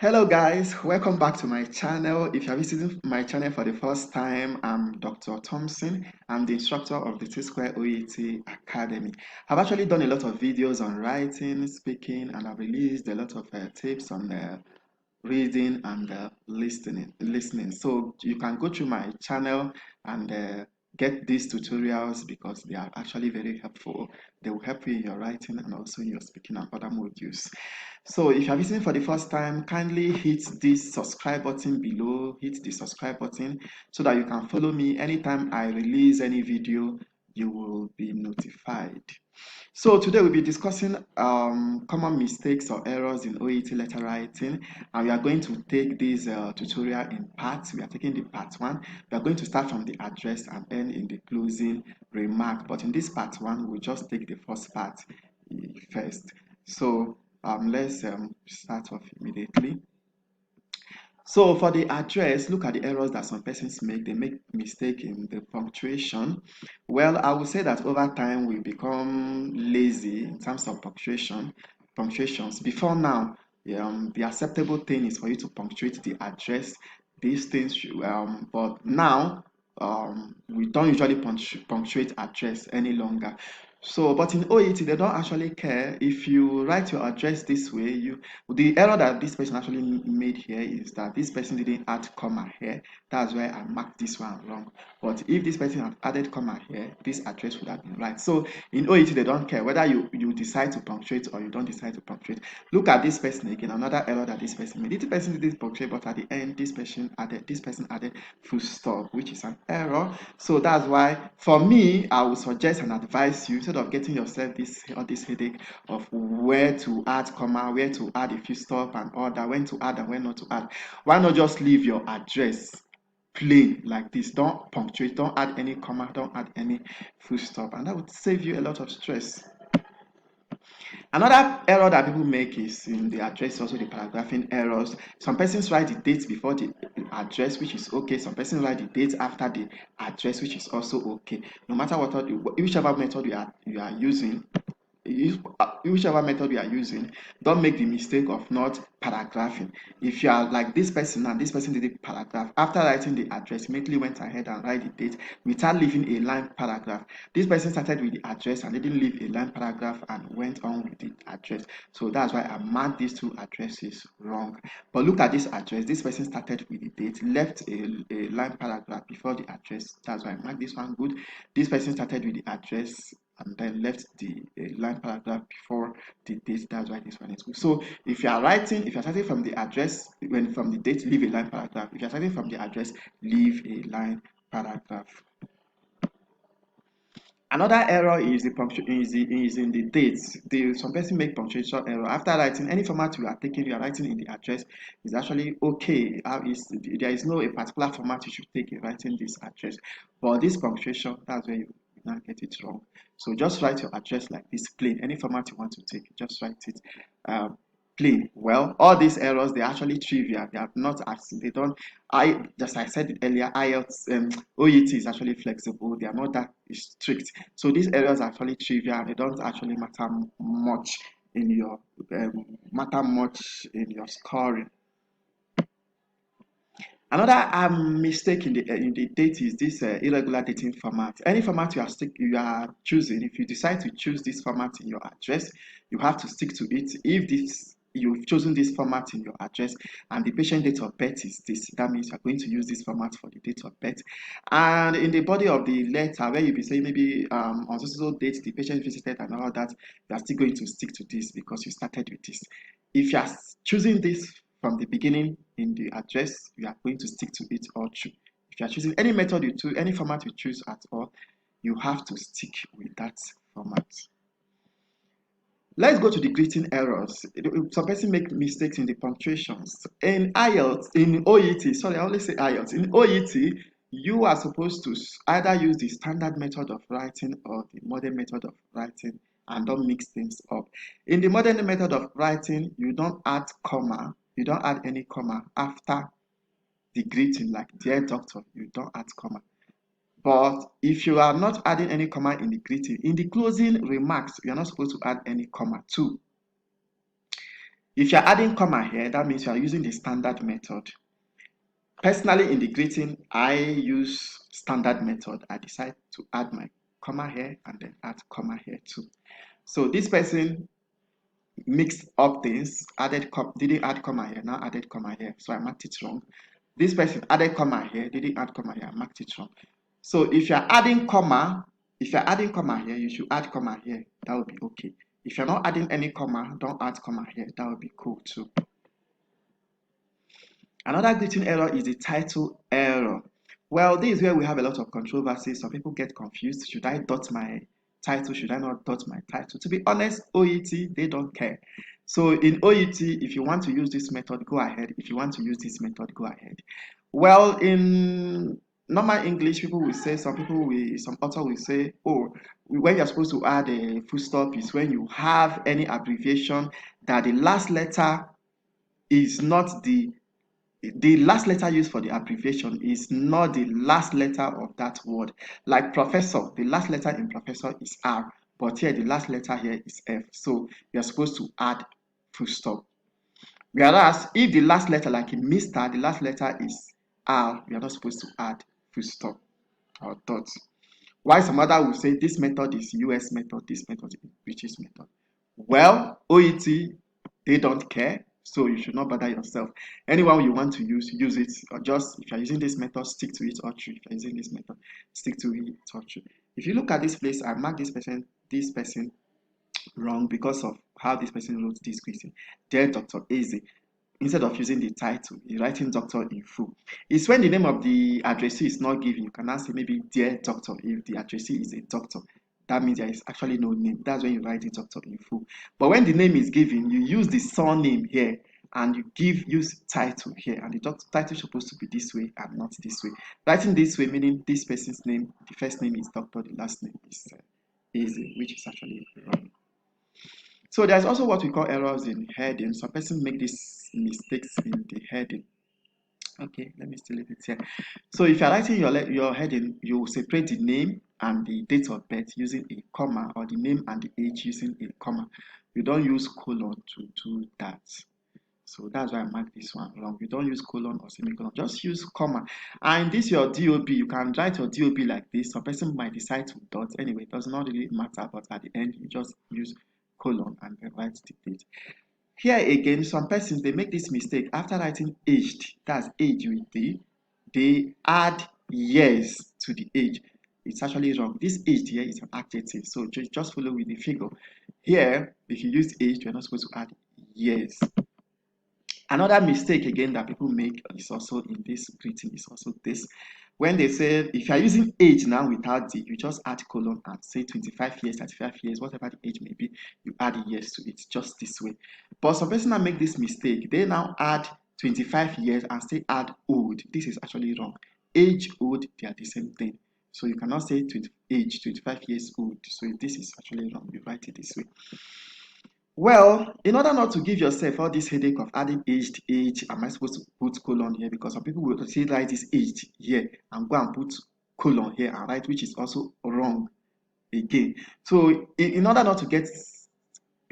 Hello guys, welcome back to my channel. If you are visiting my channel for the first time, I'm Dr. Thompson. I'm the instructor of the deTsquare OET Academy. I've actually done a lot of videos on writing, speaking, and I've released a lot of tips on reading and listening. So you can go through my channel and get these tutorials because they are actually very helpful. They will help you in your writing and also in your speaking and other modules. So if you are visiting for the first time, kindly hit this subscribe button below. Hit the subscribe button so that you can follow me anytime I release any video. You will be notified. So today we'll be discussing common mistakes or errors in OET letter writing, and we are going to take this tutorial in parts. We are taking the part one. We are going to start from the address and end in the closing remark. But in this part one, we'll just take the first part first. So let's start off immediately. So for the address, look at the errors that some persons make. They make mistake in the punctuation. Well, I would say that over time we become lazy in terms of punctuations. Before now, the acceptable thing is for you to punctuate the address. These things, but now we don't usually punctuate address any longer. So, but in OET, they don't actually care if you write your address this way. The error that this person actually made here is that this person didn't add comma here. That's why I marked this one wrong. But if this person had added comma here, this address would have been right. So in OET, they don't care whether you decide to punctuate or you don't decide to punctuate. Look at this person again. Another error that this person made. This person didn't punctuate, but at the end, this person added full stop, which is an error. So that's why, for me, I would suggest and advise you, instead of getting yourself this headache of where to add comma, where to add a full stop and all that, when to add and when not to add, why not just leave your address plain like this? Don't punctuate, don't add any comma, don't add any full stop, and that would save you a lot of stress. Another error that people make is in the address, also the paragraphing errors. Some persons write the date before the address, which is okay. Some persons write the date after the address, which is also okay. No matter whichever method you are using, whichever method you are using, don't make the mistake of not paragraphing. If you are like this person and this person did a paragraph, after writing the address, immediately went ahead and write the date without leaving a line paragraph. This person started with the address and didn't leave a line paragraph and went on with the address. So that's why I marked these two addresses wrong. But look at this address. This person started with the date, left a line paragraph before the address. That's why I marked this one good. This person started with the address and then left the line paragraph before the date. That's why this one is good. So if you are starting from the address, when from the date, leave a line paragraph. If you are starting from the address, leave a line paragraph. Another error is in the dates. Some person make punctuation error after writing. Any format you are taking, you are writing in the address is actually okay. There is no a particular format you should take in writing this address, but this punctuation, that's where you now get it wrong. So just write your address like this, plain. Any format you want to take, just write it plain. Well, all these errors, they're actually trivial. They are not as they don't. I said it earlier. IELTS OET is actually flexible. They are not that strict. So these errors are actually trivial. They don't actually much in your matter much in your scoring. Another mistake in the date is this irregular dating format. Any format you are choosing, if you decide to choose this format in your address, you have to stick to it. If you've chosen this format in your address and the patient date of birth is this, that means you're going to use this format for the date of birth. And in the body of the letter, where you'll be saying maybe on so date the patient visited and all that, you are still going to stick to this because you started with this. If you are choosing this from the beginning in the address, you are going to stick to it all through. If you are choosing any method you choose, any format you choose at all, you have to stick with that format. Let's go to the greeting errors. Some person make mistakes in the punctuations. In IELTS, in OET, sorry, I always say IELTS. In OET, you are supposed to either use the standard method of writing or the modern method of writing, and don't mix things up. In the modern method of writing, you don't add comma, you don't add any comma after the greeting, like dear doctor, you don't add comma. But if you are not adding any comma in the greeting, in the closing remarks, you are not supposed to add any comma too. If you're adding comma here, that means you are using the standard method. Personally, in the greeting, I use standard method. I decide to add my comma here and then add comma here too. So this person mixed up things, didn't add comma here, now added comma here. So I marked it wrong. This person added comma here, didn't add comma here, I marked it wrong. So if you're adding comma here, you should add comma here. That would be okay. If you're not adding any comma, don't add comma here. That would be cool too. Another greeting error is the title error. Well, this is where we have a lot of controversy. Some people get confused. Should I dot my title? Should I not dot my title? To be honest, OET, they don't care. So in OET, if you want to use this method, go ahead. If you want to use this method, go ahead. Well, in normal English, some author will say, oh, when you're supposed to add a full stop is when you have any abbreviation that the last letter is not the last letter used for the abbreviation is not the last letter of that word. Like professor, the last letter in professor is R, but here the last letter here is F. So you're supposed to add full stop. Whereas if the last letter, like in Mr., the last letter is R, we are not supposed to add full stop or dot. Why some other will say this method is US method, this method is British method. Well, OET, they don't care, so you should not bother yourself. Anyone you want to use it, or just if you're using this method, stick to it or true. If you're using this method, stick to it or true. If you look at this place, I mark this person wrong because of how this person wrote this question. Dear Dr. Eze, instead of using the title, you're writing doctor in full. It's when the name of the addressee is not given, you can now say maybe dear doctor. If the addressee is a doctor, that means there is actually no name. That's when you write the doctor in full. But when the name is given, you use the surname here and you use title here, and the title is supposed to be this way and not this way. Writing this way meaning this person's name, the first name is doctor, the last name is easy, which is actually wrong. So there's also what we call errors in heading. Some person make these mistakes in the heading. Okay, let me still leave it here. So if you're writing your heading, you separate the name and the date of birth using a comma, or the name and the age using a comma. You don't use colon to do that. So that's why I marked this one wrong. You don't use colon or semicolon, just use comma. And this your DOB, you can write your DOB like this. Some person might decide to dot. Anyway, it does not really matter, but at the end, you just use colon and then write the date. Here again, some persons, they make this mistake. After writing aged, that's age with D, they add years to the age. It's actually wrong. This aged here is an adjective, so just follow with the figure. Here, if you use aged, you're not supposed to add years. Another mistake again that people make is also in this greeting is also this. When they say, if you are using age now without D, you just add colon and say 25 years, 35 years, whatever the age may be, you add years to it just this way. But some person now make this mistake. They now add 25 years and say add old. This is actually wrong. Age, old, they are the same thing. So you cannot say age, 25 years old. So this is actually wrong. You write it this way. Well, in order not to give yourself all this headache of adding aged age, am I supposed to put colon here? Because some people will say write this aged here and go and put colon here and write, which is also wrong again. So in order not to get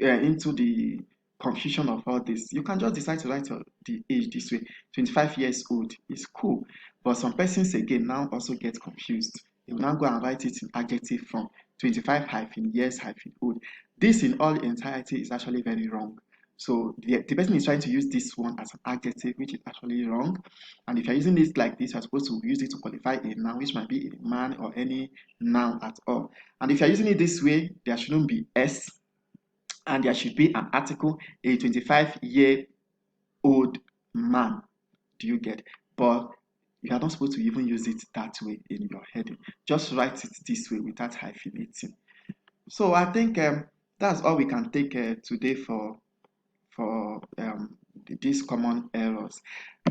into the confusion of all this, you can just decide to write the age this way. 25 years old is cool. But some persons again now also get confused. They will now go and write it in adjective form. 25 hyphen years hyphen old. This in all entirety is actually very wrong. So the person is trying to use this one as an adjective, which is actually wrong. And if you're using this like this, you're supposed to use it to qualify a noun, which might be a man or any noun at all. And if you're using it this way, there shouldn't be S, and there should be an article, a 25-year-old man. Do you get? But you are not supposed to even use it that way in your heading. Just write it this way without hyphenating. So I think that's all we can take today for these common errors.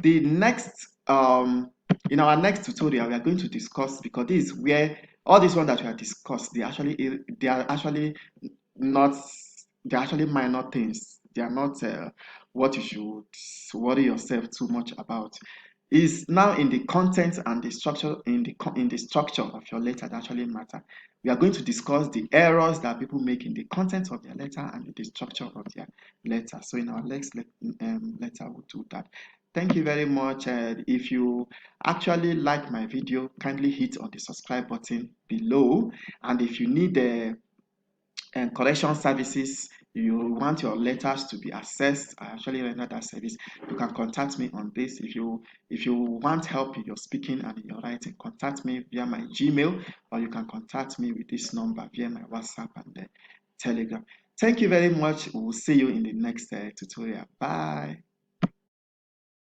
The next in our next tutorial, we are going to discuss, because this is where all these ones that we have discussed, they are actually not they're actually minor things. They are not what you should worry yourself too much about. Is now in the content and the structure in the structure of your letter that actually matter. We are going to discuss the errors that people make in the content of their letter and in the structure of their letter. So in our next letter, we'll do that. Thank you very much. If you actually like my video, kindly hit on the subscribe button below. And if you need and correction services, you want your letters to be assessed, I actually render that service. You can contact me on this. If you want help in your speaking and in your writing, contact me via my Gmail, or you can contact me with this number via my WhatsApp and Telegram. Thank you very much. We will see you in the next tutorial. Bye.